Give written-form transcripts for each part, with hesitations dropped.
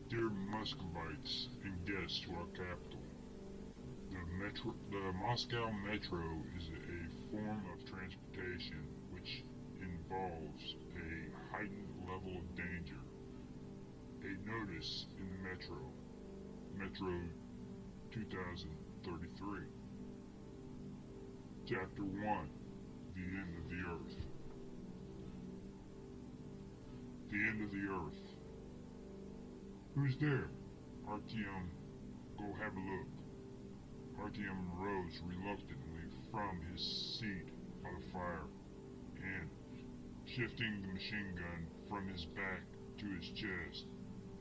Dear Muscovites and guests to our capital, the Moscow Metro is a form of transportation which involves a heightened level of danger. A notice in the Metro 2033. Chapter 1, The End of the Earth. The End of the Earth. Who's there? Artyom, go have a look. Artyom rose reluctantly from his seat by the fire and, shifting the machine gun from his back to his chest,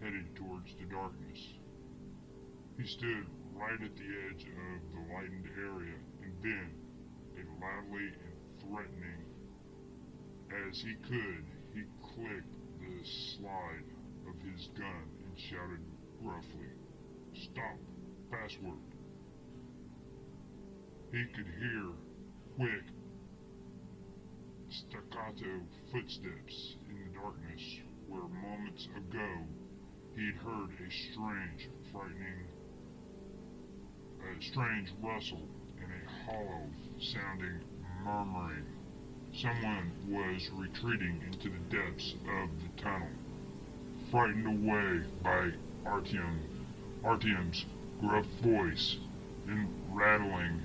headed towards the darkness. He stood right at the edge of the lightened area, and then, as loudly and threatening as he could, he clicked the slide of his gun and shouted gruffly, "Stop! Password!" He could hear quick, staccato footsteps in the darkness where moments ago he'd heard a strange rustle and a hollow sounding murmuring. Someone was retreating into the depths of the tunnel, frightened away by Artyom's gruff voice and rattling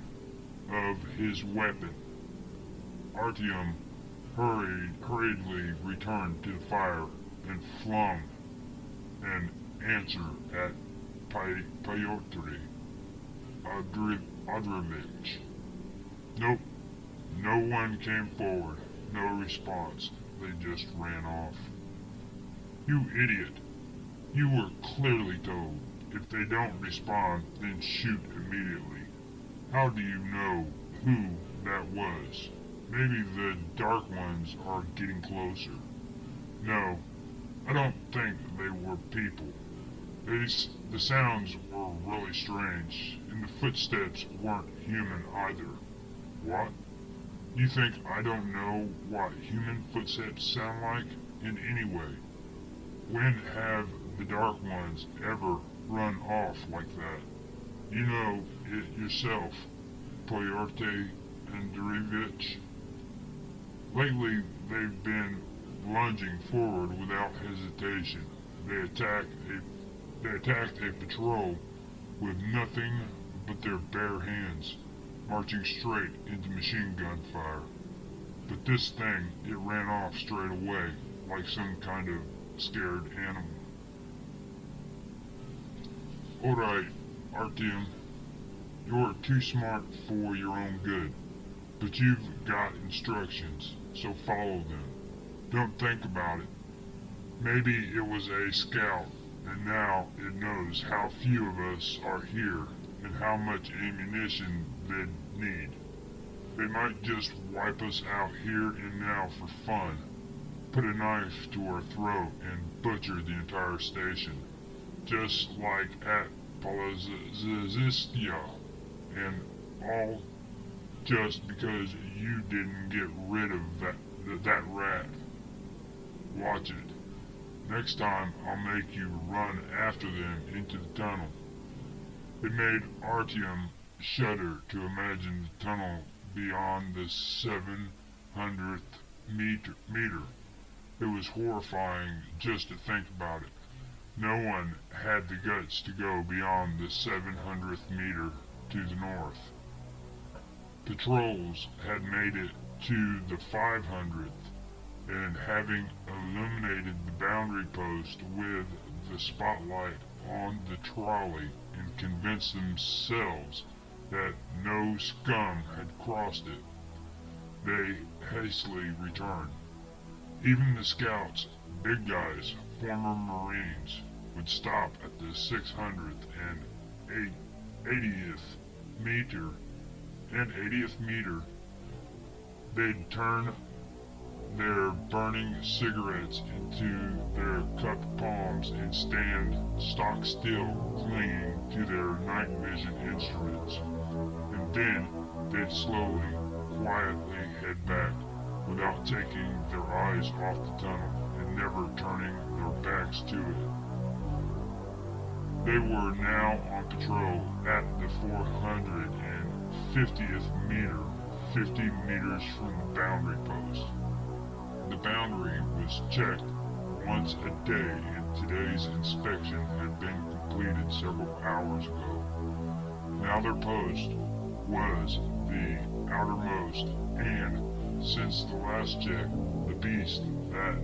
of his weapon. Artyom hurriedly returned to the fire and flung an answer at Pyotr Andreevich. Nope, no one came forward, no response. They just ran off. You idiot! You were clearly told, if they don't respond, then shoot immediately. How do you know who that was? Maybe the Dark Ones are getting closer. No, I don't think they were people. The sounds were really strange, and the footsteps weren't human either. What? You think I don't know what human footsteps sound like? In any way, when have the Dark Ones ever run off like that? You know it yourself, Pyotr Andreevich. Lately, they've been lunging forward without hesitation. They attacked a patrol with nothing but their bare hands, marching straight into machine gun fire. But this thing, it ran off straight away, like some kind of scared animal. Alright, Artyom, you're too smart for your own good, but you've got instructions, so follow them. Don't think about it. Maybe it was a scout, and now it knows how few of us are here and how much ammunition they'd need. They might just wipe us out here and now for fun, put a knife to our throat and butcher the entire station, just like at Polozistia, and all just because you didn't get rid of that rat. Watch it. Next time I'll make you run after them into the tunnel. It made Artyom shudder to imagine the tunnel beyond the 700th meter. It was horrifying just to think about it. No one had the guts to go beyond the 700th meter to the north. Patrols had made it to the 500th, and having illuminated the boundary post with the spotlight on the trolley and convinced themselves that no scum had crossed it, they hastily returned. Even the scouts, big guys, former Marines, would stop at the 600th and 80th meter. They'd turn their burning cigarettes into their cupped palms and stand stock still, clinging to their night vision instruments. And then they'd slowly, quietly head back, without taking their eyes off the tunnel and never turning their backs to it. They were now on patrol at the 450th meter, 50 meters from the boundary post. The boundary was checked once a day, and today's inspection had been completed several hours ago. Now their post was the outermost, and since the last check, the beast that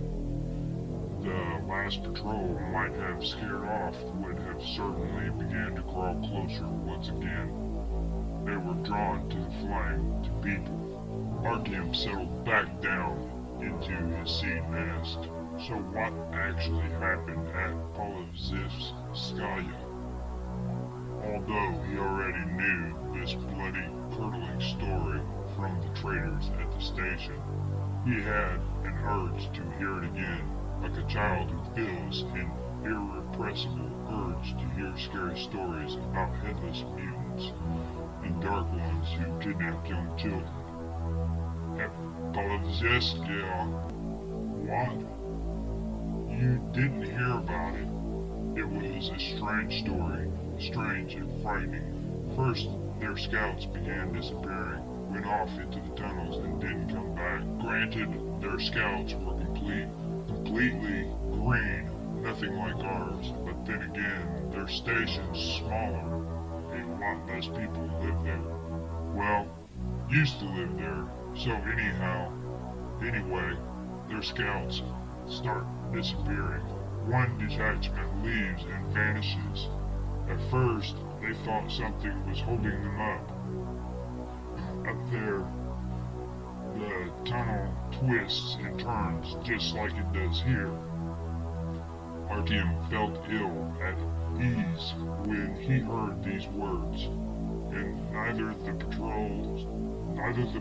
the last patrol might have scared off would have certainly began to crawl closer once again. They were drawn to the flame, to people. Artyom settled back down into his seed nest. So what actually happened at Polozivskaya? Although he already knew this bloody, curdling story from the traders at the station, he had an urge to hear it again, like a child who feels an irrepressible urge to hear scary stories about headless mutants and dark ones who kidnap young children. At Polozivskaya, what? You didn't hear about it. It was a strange story, strange and frightening. First, their scouts began disappearing, went off into the tunnels and didn't come back. Granted, their scouts were completely green, nothing like ours, but then again, their station's smaller. A lot less people live there. Well, used to live there, so anyway, their scouts start disappearing. One detachment leaves and vanishes. At first, they thought something was holding them up. Up there, the tunnel twists and turns just like it does here. Artyom felt ill at ease when he heard these words, and neither the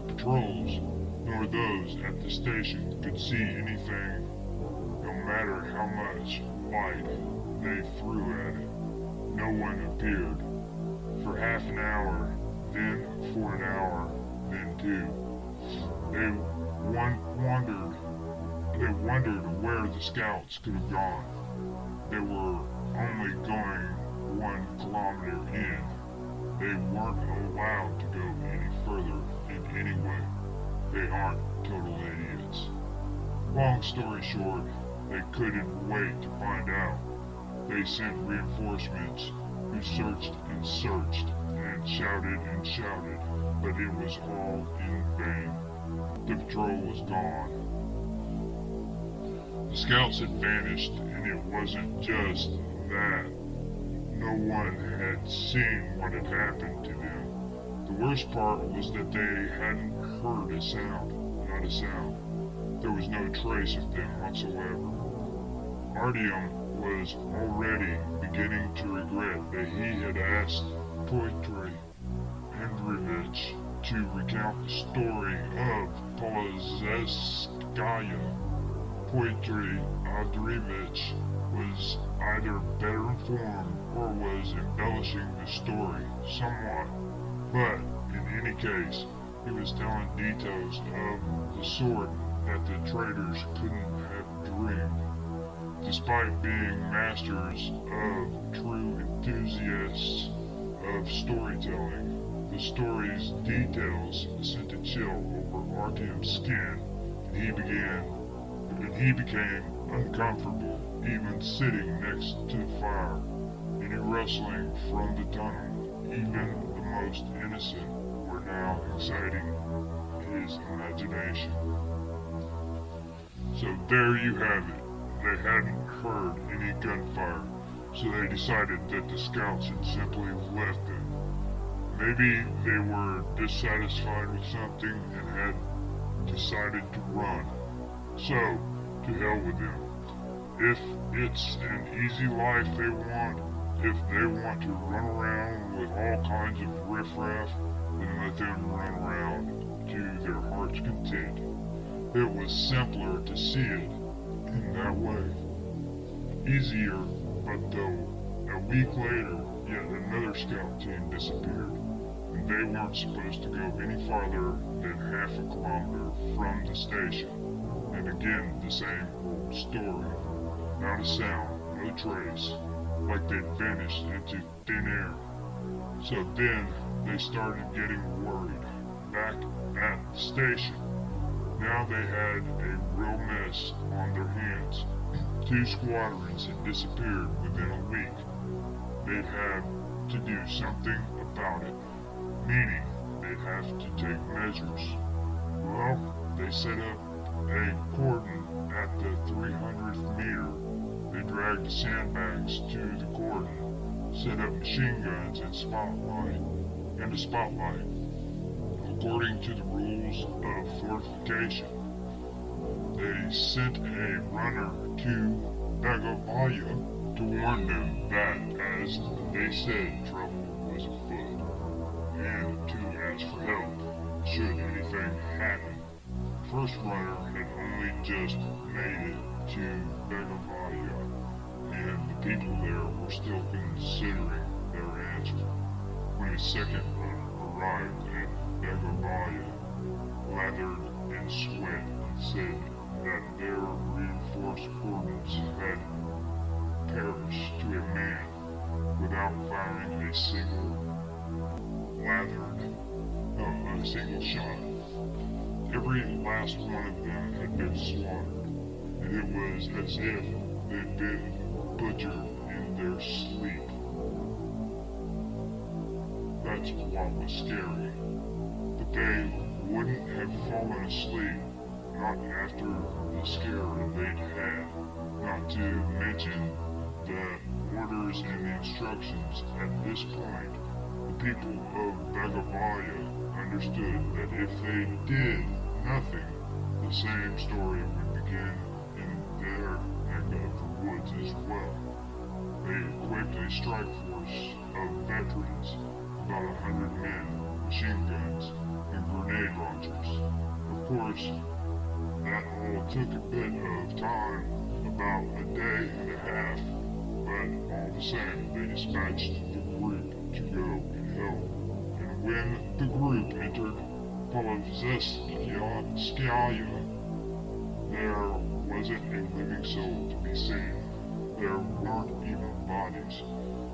patrols nor those at the station could see anything, no matter how much light they threw at it. No one appeared. For half an hour, then for an hour, then two. They wondered where the scouts could have gone. They were only going 1 kilometer in. They weren't allowed to go any further, and anyway, they aren't total idiots. Long story short, they couldn't wait to find out. They sent reinforcements who searched and shouted, but it was all in vain. The patrol was gone. The scouts had vanished, and it wasn't just that. No one had seen what had happened to them. The worst part was that they hadn't heard a sound, not a sound. There was no trace of them whatsoever. Artyom was already beginning to regret that he had asked Pyotr Andreevich to recount the story of Polozevskaya. Pyotr Andreevich was either better informed or was embellishing the story somewhat, but in any case, he was telling details of the sort that the traders couldn't have dreamed. Despite being masters of true enthusiasts of storytelling, the story's details sent a chill over Artyom's skin, and he became uncomfortable even sitting next to the fire. Any rustling from the tunnel, even the most innocent, were now exciting his imagination. So there you have it. They hadn't heard any gunfire, so they decided that the scouts had simply left them. Maybe they were dissatisfied with something and had decided to run. So, to hell with them. If it's an easy life they want, if they want to run around with all kinds of riffraff, then let them run around to their heart's content. It was simpler to see it in that way. Easier, but though a week later, yet another scout team disappeared, and they weren't supposed to go any farther than half a kilometer from the station. And again, the same old story. Not a sound, no trace. like they'd vanished into thin air. So then they started getting worried. Back at the station, now they had a real mess on their hands. 2 squadrons had disappeared within a week. They'd have to do something about it, meaning they'd have to take measures. Well, they set up a cordon at the 300th meter. They dragged the sandbags to the cordon, set up machine guns and a spotlight, according to the rules of fortification. They sent a runner to Bagavaya to warn them that, as they said, trouble was afoot, and to ask for help should anything happen. The first runner had only just made it to Bagavaya, and the people there were still considering their answer. When the second runner arrived at Bagavaya, lathered in sweat, and said that their reinforced cordons had perished to a man without firing a single shot. Every last one of them had been slaughtered, and it was as if they'd been butchered in their sleep. That's what was scary. But they wouldn't have fallen asleep, not after the scare they'd had, not to mention the orders and the instructions. At this point, the people of Bagavaya understood that if they did nothing, the same story would begin in their neck of the woods as well. They equipped a strike force of veterans, about 100 men, machine guns, and grenade launchers. Of course, that all took a bit of time, about a day and a half, but all the same, they dispatched the group to go and help. And when the group entered Polovzeskaya, there wasn't a living soul to be seen. There weren't even bodies,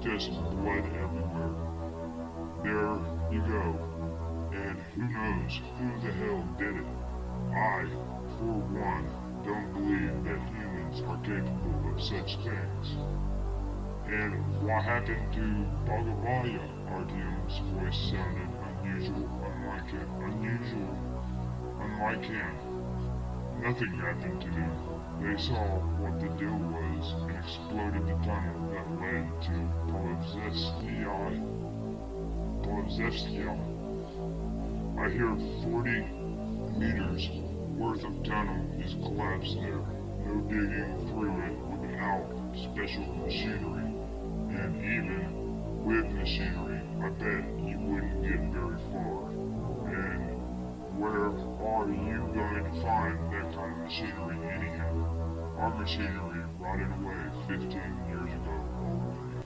just blood everywhere. There you go. And who knows who the hell did it? I, for one, don't believe that humans are capable of such things. And what happened to Bagavaya? Artyom's voice sounded unlike him. Nothing happened to them. They saw what the deal was and exploded the tunnel that led to Polovzeskaya. I hear 40 meters worth of tunnel is collapsed there. No digging through it without special machinery. And even with machinery, I bet you wouldn't get very far. And where are you going to find that kind of machinery anyhow? Our machinery rotted away 15 years ago already.